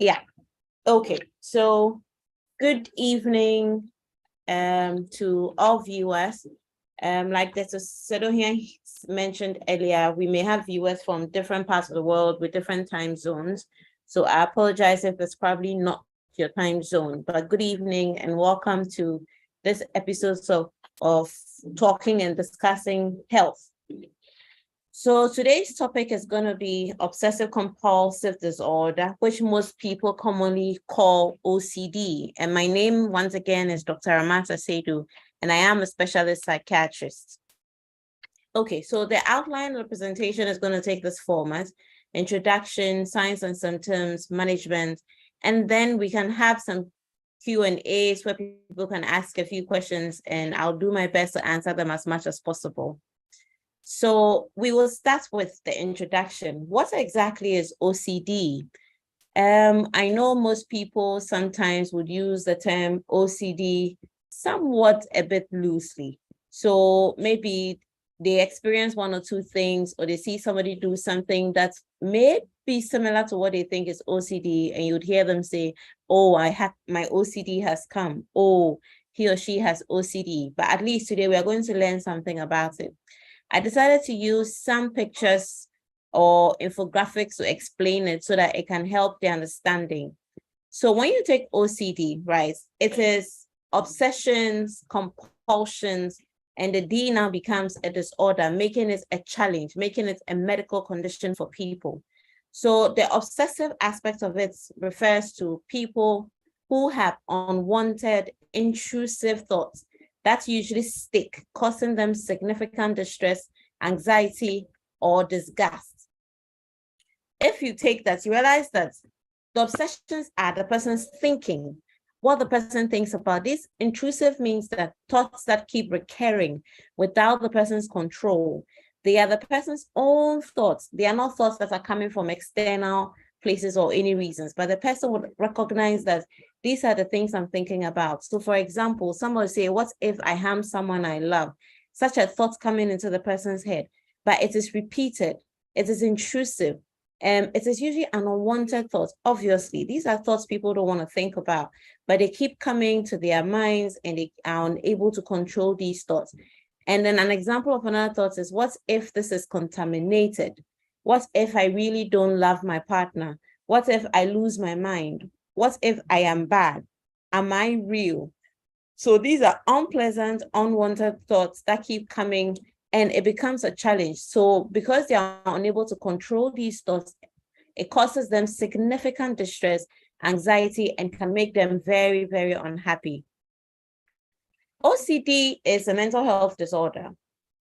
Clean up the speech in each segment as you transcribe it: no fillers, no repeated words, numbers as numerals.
Yeah. Okay. So good evening to all viewers. Like Dr. Sedo here mentioned earlier, we may have viewers from different parts of the world with different time zones. So I apologize if it's probably not your time zone, but good evening and welcome to this episode of talking and discussing health. So today's topic is going to be obsessive compulsive disorder, which most people commonly call OCD. And my name, once again, is Dr. Amata Seidu, and I am a specialist psychiatrist. Okay, so the outline of the presentation is going to take this format: introduction, signs and symptoms, management, and then we can have some Q&As where people can ask a few questions, and I'll do my best to answer them as much as possible. So we will start with the introduction. What exactly is OCD? I know most people sometimes would use the term OCD somewhat a bit loosely. So maybe they experience one or two things, or they see somebody do something that may be similar to what they think is OCD, and you'd hear them say, oh, my OCD has come. Oh, he or she has OCD. But at least today we are going to learn something about it. I decided to use some pictures or infographics to explain it so that it can help the understanding. So when you take OCD, right, it is obsessions, compulsions, and the D now becomes a disorder, making it a challenge, making it a medical condition for people. So the obsessive aspect of it refers to people who have unwanted, intrusive thoughts that usually stick, causing them significant distress, anxiety, or disgust. If you take that, you realize that the obsessions are the person's thinking, what the person thinks about. This intrusive means that thoughts that keep recurring without the person's control. They are the person's own thoughts. They are not thoughts that are coming from external places or any reasons, but the person would recognize that these are the things I'm thinking about. So for example, someone will say, what if I harm someone I love? Such a thought coming into the person's head, but it is repeated, it is intrusive. It is usually an unwanted thought. Obviously, these are thoughts people don't want to think about, but they keep coming to their minds and they are unable to control these thoughts. And then an example of another thought is, what if this is contaminated? What if I really don't love my partner? What if I lose my mind? What if I am bad? Am I real? So these are unpleasant, unwanted thoughts that keep coming, and it becomes a challenge. So because they are unable to control these thoughts, it causes them significant distress, anxiety, and can make them very, very unhappy. OCD is a mental health disorder,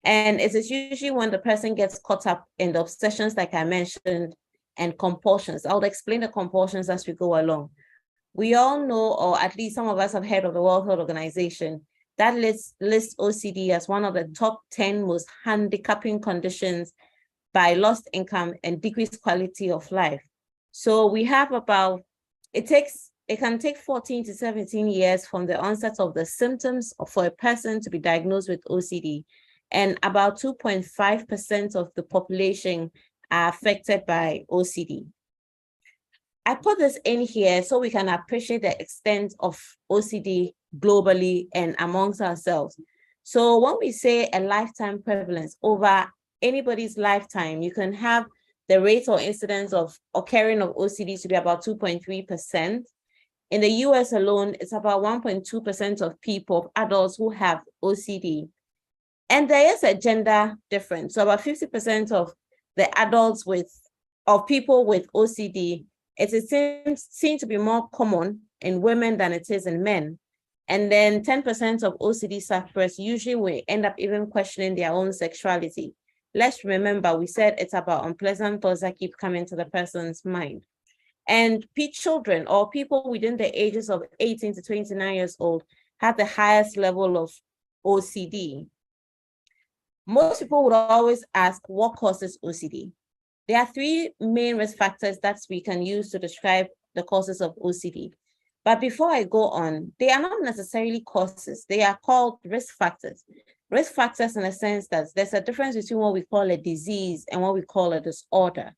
and it is usually when the person gets caught up in the obsessions, like I mentioned, and compulsions. I'll explain the compulsions as we go along. We all know, or at least some of us have heard of the World Health Organization that lists OCD as one of the top 10 most handicapping conditions by lost income and decreased quality of life. So we have it can take 14 to 17 years from the onset of the symptoms for a person to be diagnosed with OCD. And about 2.5% of the population are affected by OCD. I put this in here so we can appreciate the extent of OCD globally and amongst ourselves. So when we say a lifetime prevalence over anybody's lifetime, you can have the rate or incidence of occurring of OCD to be about 2.3%. In the US alone, it's about 1.2% of people, adults who have OCD. And there is a gender difference. So about 50% of the adults of people with OCD, it seems to be more common in women than it is in men. And then 10% of OCD sufferers usually will end up even questioning their own sexuality. Let's remember, we said it's about unpleasant thoughts that keep coming to the person's mind. And children or people within the ages of 18 to 29 years old have the highest level of OCD. Most people would always ask, what causes OCD? There are three main risk factors that we can use to describe the causes of OCD. But before I go on, they are not necessarily causes. They are called risk factors. Risk factors in the sense that there's a difference between what we call a disease and what we call a disorder.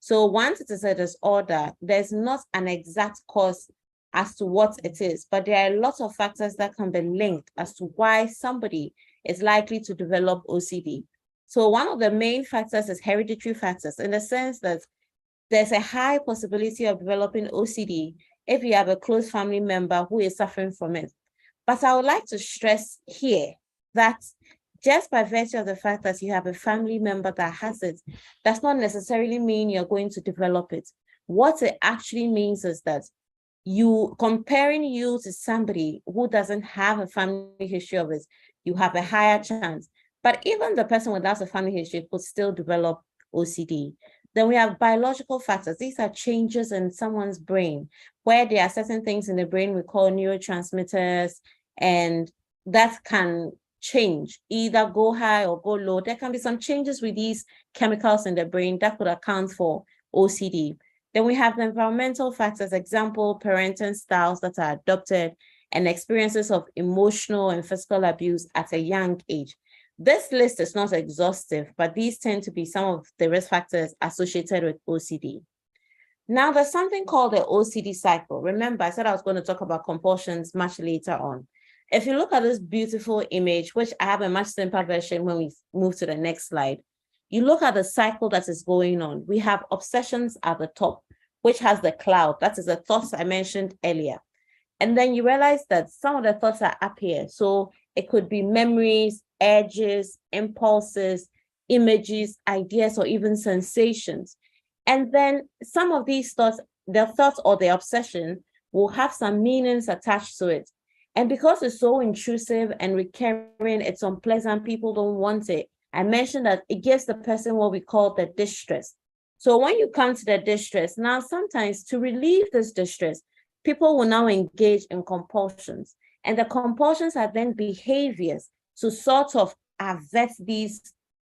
So once it is a disorder, there's not an exact cause as to what it is, but there are a lot of factors that can be linked as to why somebody is likely to develop OCD. So one of the main factors is hereditary factors, in the sense that there's a high possibility of developing OCD if you have a close family member who is suffering from it. But I would like to stress here that just by virtue of the fact that you have a family member that has it, does not necessarily mean you're going to develop it. What it actually means is that comparing you to somebody who doesn't have a family history of it, you have a higher chance. But even the person without a family history could still develop OCD. Then we have biological factors. These are changes in someone's brain, where there are certain things in the brain we call neurotransmitters, and that can change, either go high or go low. There can be some changes with these chemicals in the brain that could account for OCD. Then we have the environmental factors, example, parenting styles that are adopted, and experiences of emotional and physical abuse at a young age. This list is not exhaustive, but these tend to be some of the risk factors associated with OCD. Now, there's something called the OCD cycle. Remember, I said I was going to talk about compulsions much later on. If you look at this beautiful image, which I have a much simpler version when we move to the next slide, you look at the cycle that is going on. We have obsessions at the top, which has the cloud. That is the thoughts I mentioned earlier. And then you realize that some of the thoughts are up here. So it could be memories, urges, impulses, images, ideas, or even sensations. And then some of these thoughts, the thoughts or the obsession, will have some meanings attached to it. And because it's so intrusive and recurring, it's unpleasant, people don't want it. I mentioned that it gives the person what we call the distress. So when you come to the distress, now sometimes to relieve this distress, people will now engage in compulsions. And the compulsions are then behaviors to sort of avert these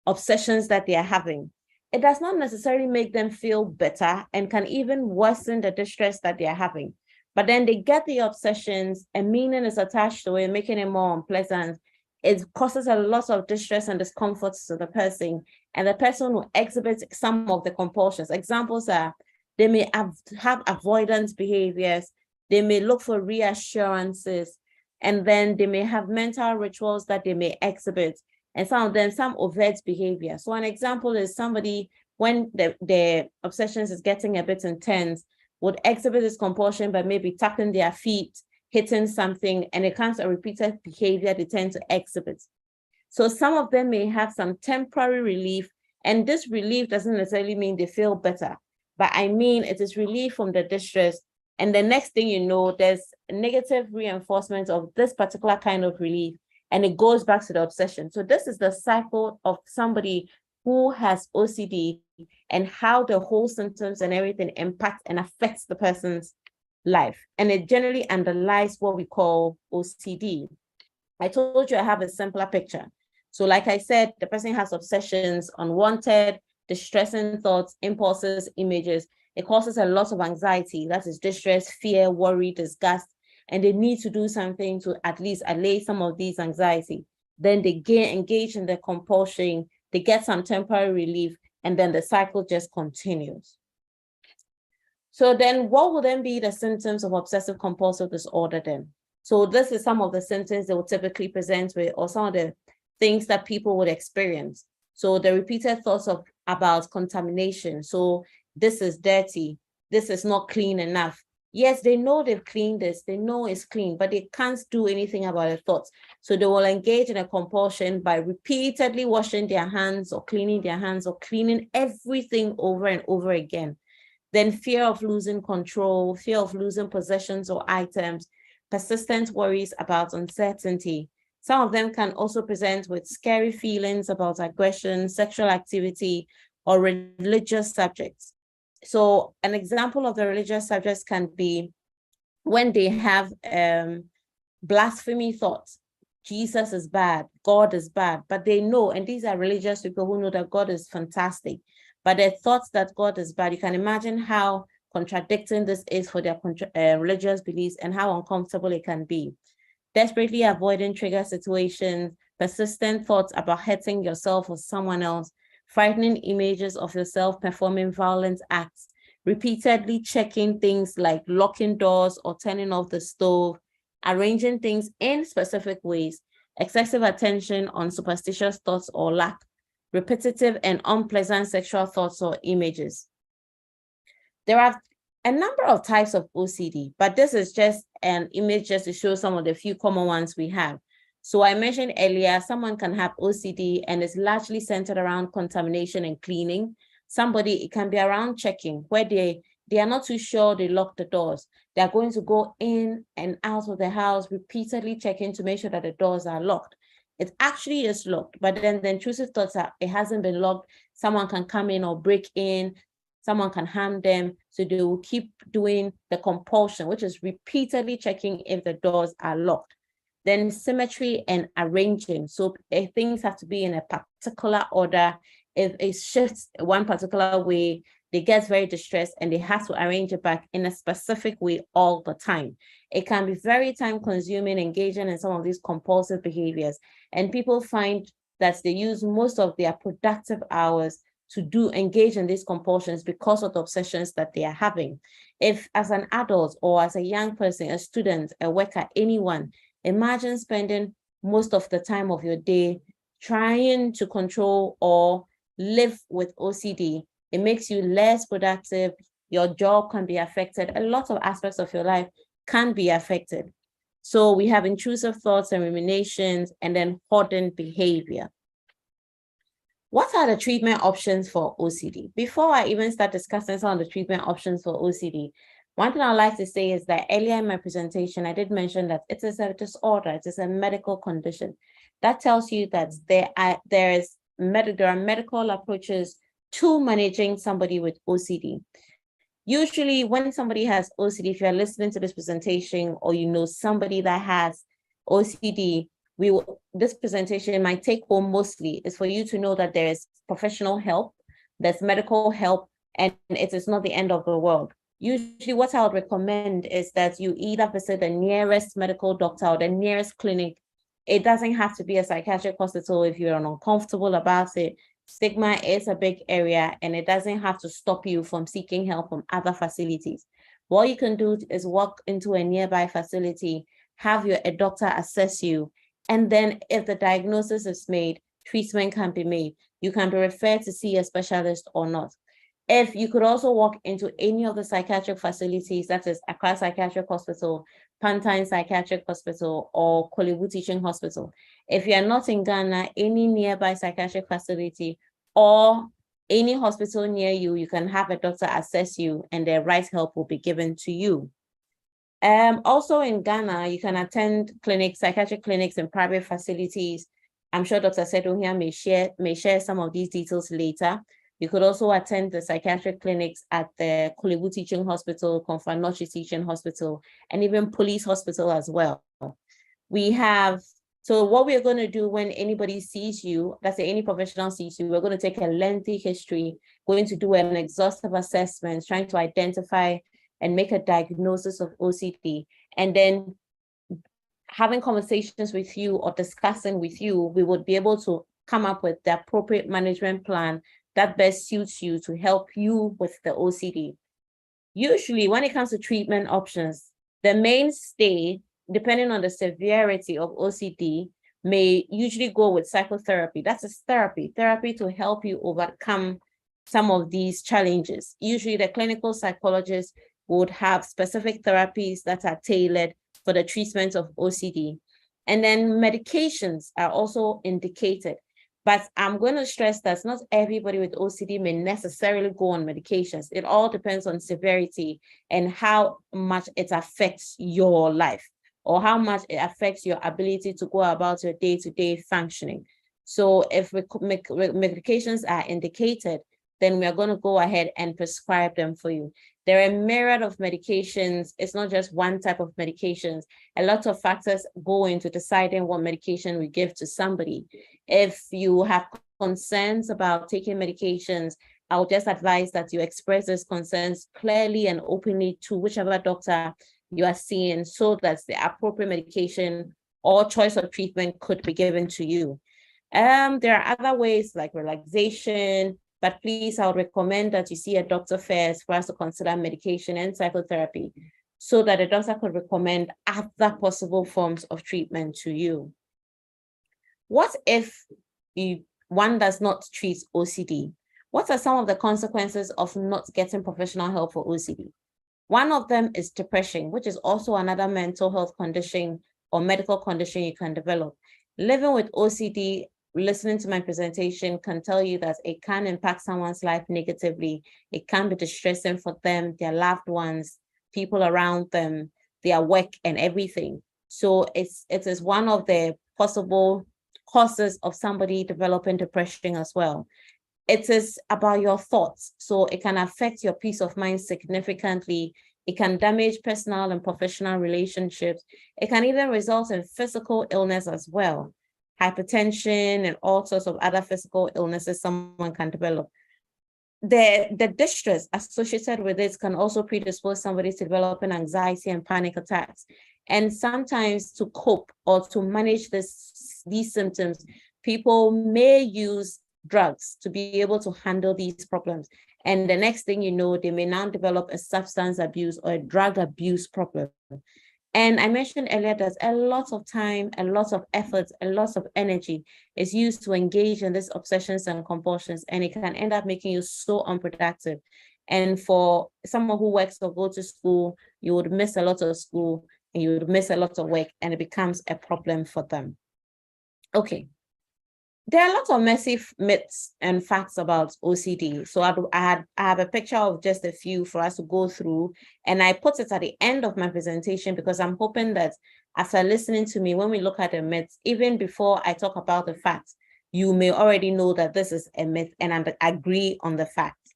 obsessions that they are having. It does not necessarily make them feel better and can even worsen the distress that they are having. But then they get the obsessions, a meaning is attached to it, making it more unpleasant. It causes a lot of distress and discomfort to the person, and the person will exhibit some of the compulsions. Examples are, they may have avoidance behaviors, they may look for reassurances, and then they may have mental rituals that they may exhibit, and some of them, some overt behavior. So an example is somebody, when the obsessions is getting a bit intense, would exhibit this compulsion by maybe tapping their feet, hitting something, and it comes a repeated behavior they tend to exhibit. So some of them may have some temporary relief, and this relief doesn't necessarily mean they feel better, but I mean it is relief from the distress. And the next thing you know, there's negative reinforcement of this particular kind of relief, and it goes back to the obsession. So this is the cycle of somebody who has OCD and how the whole symptoms and everything impact and affects the person's life. And it generally underlies what we call OCD. I told you I have a simpler picture. So like I said, the person has obsessions, unwanted, distressing thoughts, impulses, images. It causes a lot of anxiety. That is distress, fear, worry, disgust, and they need to do something to at least allay some of these anxiety. Then they engage in the compulsion, they get some temporary relief, and then the cycle just continues. So then what will then be the symptoms of obsessive compulsive disorder then? So this is some of the symptoms they will typically present with, or some of the things that people would experience. So the repeated thoughts about contamination. So this is dirty, this is not clean enough. Yes, they know they've cleaned this, they know it's clean, but they can't do anything about their thoughts. So they will engage in a compulsion by repeatedly washing their hands or cleaning their hands or cleaning everything over and over again. Then fear of losing control, fear of losing possessions or items, persistent worries about uncertainty. Some of them can also present with scary feelings about aggression, sexual activity, or religious subjects. So an example of the religious subjects can be when they have blasphemy thoughts. Jesus is bad, God is bad, but they know, and these are religious people who know that God is fantastic, but their thoughts that God is bad, you can imagine how contradicting this is for their religious beliefs and how uncomfortable it can be. Desperately avoiding trigger situations, persistent thoughts about hurting yourself or someone else, frightening images of yourself performing violent acts, repeatedly checking things like locking doors or turning off the stove, arranging things in specific ways, excessive attention on superstitious thoughts or lack, repetitive and unpleasant sexual thoughts or images. There are a number of types of OCD, but this is just an image just to show some of the few common ones we have. So I mentioned earlier, someone can have OCD and it's largely centered around contamination and cleaning. Somebody, it can be around checking, where they are not too sure they lock the doors. They're going to go in and out of the house, repeatedly checking to make sure that the doors are locked. It actually is locked, but then the intrusive thoughts are, it hasn't been locked. Someone can come in or break in, someone can harm them. So they will keep doing the compulsion, which is repeatedly checking if the doors are locked. Then symmetry and arranging. So if things have to be in a particular order, if it shifts one particular way, they get very distressed and they have to arrange it back in a specific way all the time. It can be very time consuming, engaging in some of these compulsive behaviors. And people find that they use most of their productive hours to engage in these compulsions because of the obsessions that they are having. If as an adult or as a young person, a student, a worker, anyone, imagine spending most of the time of your day trying to control or live with OCD. It makes you less productive. Your job can be affected. A lot of aspects of your life can be affected. So we have intrusive thoughts and ruminations, and then hoarding behavior. What are the treatment options for OCD? Before I even start discussing some of the treatment options for OCD, one thing I'd like to say is that earlier in my presentation, I did mention that it is a disorder, it is a medical condition. That tells you that there are medical approaches to managing somebody with OCD. Usually when somebody has OCD, if you're listening to this presentation or you know somebody that has OCD, this presentation, my take home mostly is for you to know that there is professional help, there's medical help, and it is not the end of the world. Usually what I would recommend is that you either visit the nearest medical doctor or the nearest clinic. It doesn't have to be a psychiatric hospital if you're uncomfortable about it. Stigma is a big area and it doesn't have to stop you from seeking help from other facilities. What you can do is walk into a nearby facility, have a doctor assess you, and then if the diagnosis is made, treatment can be made. You can be referred to see a specialist or not. If you could also walk into any of the psychiatric facilities, that is Accra Psychiatric Hospital, Pantine Psychiatric Hospital, or Kolebu Teaching Hospital. If you're not in Ghana, any nearby psychiatric facility or any hospital near you, you can have a doctor assess you and the right help will be given to you. Also in Ghana, you can attend clinics, psychiatric clinics and private facilities. I'm sure Dr. Sedo here may share some of these details later. You could also attend the psychiatric clinics at the Kolebu Teaching Hospital, Konfanochi Teaching Hospital, and even police hospital as well. So what we're going to do when anybody sees you, let's say any professional sees you, we're going to take a lengthy history, going to do an exhaustive assessment, trying to identify and make a diagnosis of OCD, and then having conversations with you or discussing with you, we would be able to come up with the appropriate management plan that best suits you to help you with the OCD. Usually, when it comes to treatment options, the mainstay, depending on the severity of OCD, may usually go with psychotherapy. That's a therapy to help you overcome some of these challenges. Usually, the clinical psychologist would have specific therapies that are tailored for the treatment of OCD. And then medications are also indicated. But I'm going to stress that not everybody with OCD may necessarily go on medications. It all depends on severity and how much it affects your life or how much it affects your ability to go about your day-to-day functioning. So if medications are indicated, then we are going to go ahead and prescribe them for you. There are a myriad of medications. It's not just one type of medications. A lot of factors go into deciding what medication we give to somebody. If you have concerns about taking medications, I'll just advise that you express those concerns clearly and openly to whichever doctor you are seeing so that the appropriate medication or choice of treatment could be given to you. There are other ways like relaxation, but please, I would recommend that you see a doctor first for us to consider medication and psychotherapy so that the doctor could recommend other possible forms of treatment to you. What if one does not treat OCD? What are some of the consequences of not getting professional help for OCD? One of them is depression, which is also another mental health condition or medical condition you can develop. Living with OCD, listening to my presentation can tell you that it can impact someone's life negatively. It can be distressing for them, their loved ones, people around them, their work and everything. So it is one of the possible causes of somebody developing depression as well. It is about your thoughts. So it can affect your peace of mind significantly. It can damage personal and professional relationships. It can even result in physical illness as well. Hypertension and all sorts of other physical illnesses someone can develop. The distress associated with it can also predispose somebody to developing anxiety and panic attacks. And sometimes to cope or to manage these symptoms, people may use drugs to be able to handle these problems. And the next thing you know, they may now develop a substance abuse or a drug abuse problem. And I mentioned earlier that a lot of time, a lot of effort, a lot of energy is used to engage in these obsessions and compulsions, and it can end up making you so unproductive. And for someone who works or go to school, you would miss a lot of school and you would miss a lot of work, and it becomes a problem for them. Okay. There are lots of messy myths and facts about OCD. So I have a picture of just a few for us to go through, and I put it at the end of my presentation because I'm hoping that after listening to me, when we look at the myths, even before I talk about the facts, you may already know that this is a myth and agree on the facts.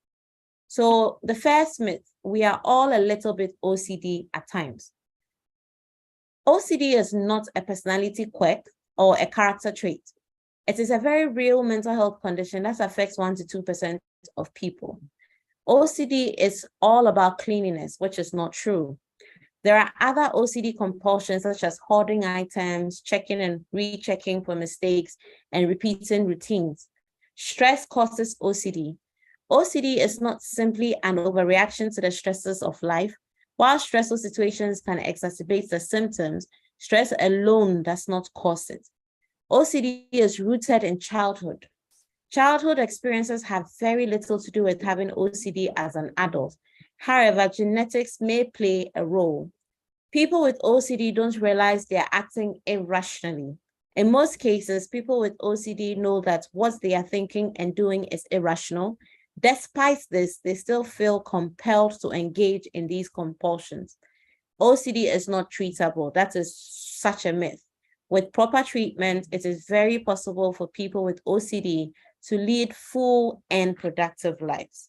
So the first myth, we are all a little bit OCD at times. OCD is not a personality quirk or a character trait. It is a very real mental health condition that affects 1 to 2% of people. OCD is all about cleanliness, which is not true. There are other OCD compulsions such as hoarding items, checking and rechecking for mistakes, and repeating routines. Stress causes OCD. OCD is not simply an overreaction to the stresses of life. While stressful situations can exacerbate the symptoms, stress alone does not cause it. OCD is rooted in childhood. Childhood experiences have very little to do with having OCD as an adult. However, genetics may play a role. People with OCD don't realize they're acting irrationally. In most cases, people with OCD know that what they are thinking and doing is irrational. Despite this, they still feel compelled to engage in these compulsions. OCD is not treatable. That is such a myth. With proper treatment, it is very possible for people with OCD to lead full and productive lives.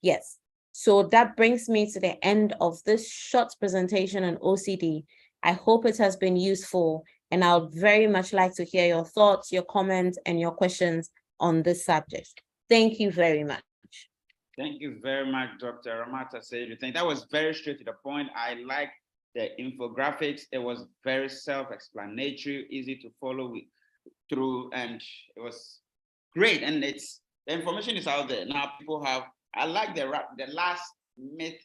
Yes, so that brings me to the end of this short presentation on OCD. I hope it has been useful, and I would very much like to hear your thoughts, your comments, and your questions on this subject. Thank you very much. Thank you very much, Dr. Ramata Said. That was very straight to the point. I like the infographics. It was very self-explanatory, easy to follow through, and it was great. And the information is out there now. People have. I like the last myth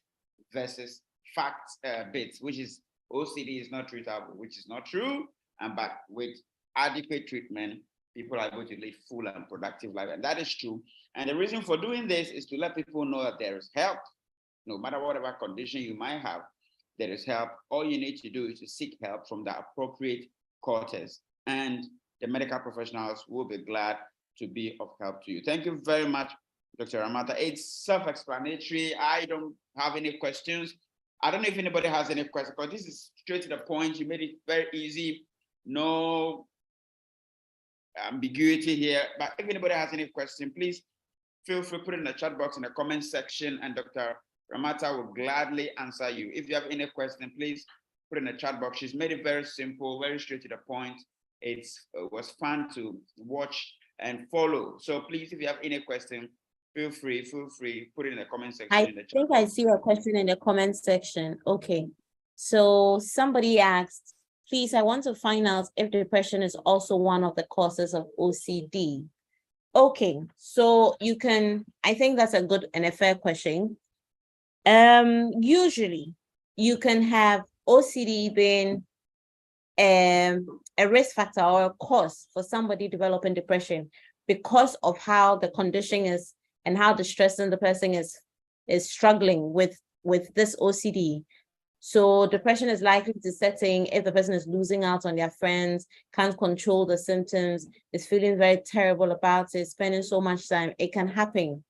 versus fact bits, which is OCD is not treatable, which is not true. But with adequate treatment, people are going to live full and productive life, and that is true. And the reason for doing this is to let people know that there is help, no matter whatever condition you might have. There is help. All you need to do is to seek help from the appropriate quarters, and the medical professionals will be glad to be of help to you. Thank you very much, Dr. Ramata. It's self-explanatory. I don't have any questions. I don't know if anybody has any questions, because this is straight to the point. You made it very easy. No ambiguity here. But if anybody has any question, please feel free to put it in the chat box in the comment section, and Dr. Ramata will gladly answer you. If you have any question, please put in the chat box. She's made it very simple, very straight to the point. It was fun to watch and follow. So please, if you have any question, feel free, put it in the comment section. I think I see a question in the comment section. Okay. So somebody asked, Please, I want to find out if depression is also one of the causes of OCD. Okay, so you can, I think that's a good and a fair question. Usually you can have OCD being a risk factor or a cause for somebody developing depression because of how the condition is and how distressing the person is struggling with this OCD. So depression is likely to set in if the person is losing out on their friends, can't control the symptoms, is feeling very terrible about it, spending so much time. It can happen.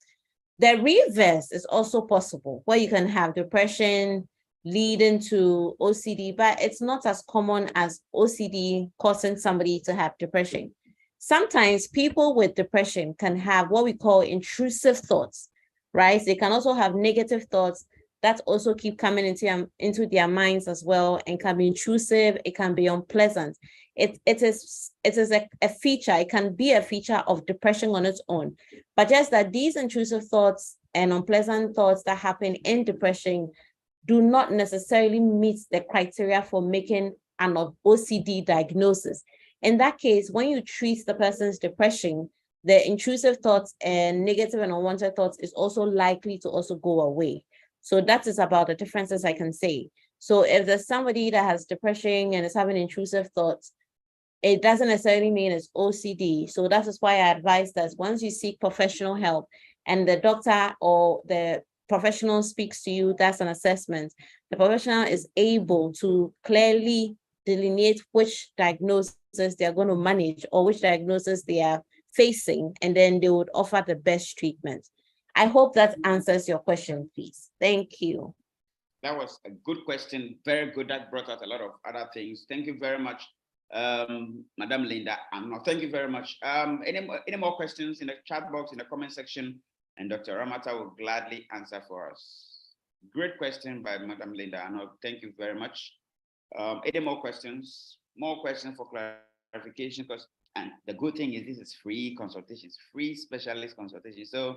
The reverse is also possible, where you can have depression leading to OCD, but it's not as common as OCD causing somebody to have depression. Sometimes people with depression can have what we call intrusive thoughts, right? They can also have negative thoughts that also keep coming into their minds as well, and can be intrusive. It can be unpleasant. It is a feature. It can be a feature of depression on its own, but just that these intrusive thoughts and unpleasant thoughts that happen in depression do not necessarily meet the criteria for making an OCD diagnosis. In that case, when you treat the person's depression, the intrusive thoughts and negative and unwanted thoughts is also likely to also go away. So that is about the differences I can say. So if there's somebody that has depression and is having intrusive thoughts, it doesn't necessarily mean it's OCD. So that is why I advise that once you seek professional help and the doctor or the professional speaks to you, that's an assessment. The professional is able to clearly delineate which diagnosis they're going to manage or which diagnosis they are facing, and then they would offer the best treatment. I hope that answers your question, please. Thank you. That was a good question. Very good. That brought out a lot of other things. Thank you very much, Madam Linda. Thank you very much. Any more questions in the chat box, in the comment section, and Dr. Ramata will gladly answer for us. Great question by Madam Linda. Thank you very much. Any more questions? More questions for clarification? And the good thing is this is free consultations, free specialist consultation. So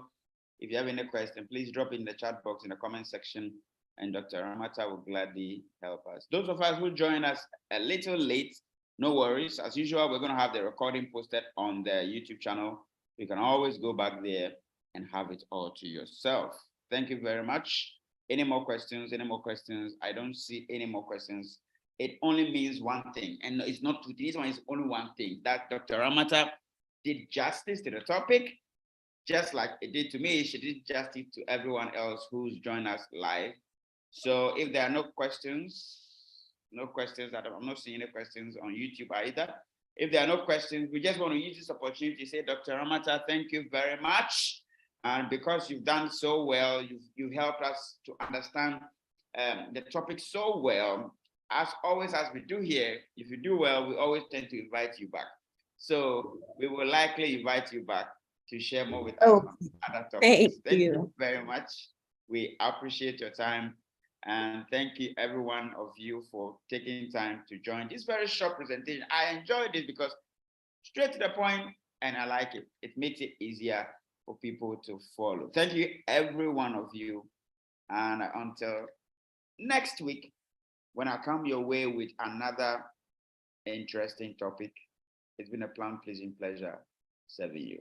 if you have any question, please drop in the chat box in the comment section, and Dr. Ramata will gladly help us. Those of us who join us a little late, no worries. As usual, we're going to have the recording posted on the YouTube channel. You can always go back there and have it all to yourself. Thank you very much. Any more questions? Any more questions? I don't see any more questions. It only means one thing, and it's not two. This one is only one thing, that Dr. Ramata did justice to the topic. Just like it did to me, she did justice to everyone else who's joined us live. So if there are no questions, that I'm not seeing any questions on YouTube either. If there are no questions, we just want to use this opportunity to say, Dr. Ramata, thank you very much. And because you've done so well, you've helped us to understand the topic so well. As always, as we do here, if you do well, we always tend to invite you back. So we will likely invite you back to share more with us on other topics. Thank you very much. We appreciate your time. And thank you, every one of you, for taking time to join this very short presentation. I enjoyed it because straight to the point, and I like it. It makes it easier for people to follow. Thank you, every one of you. And until next week, when I come your way with another interesting topic, it's been a pleasing pleasure serving you.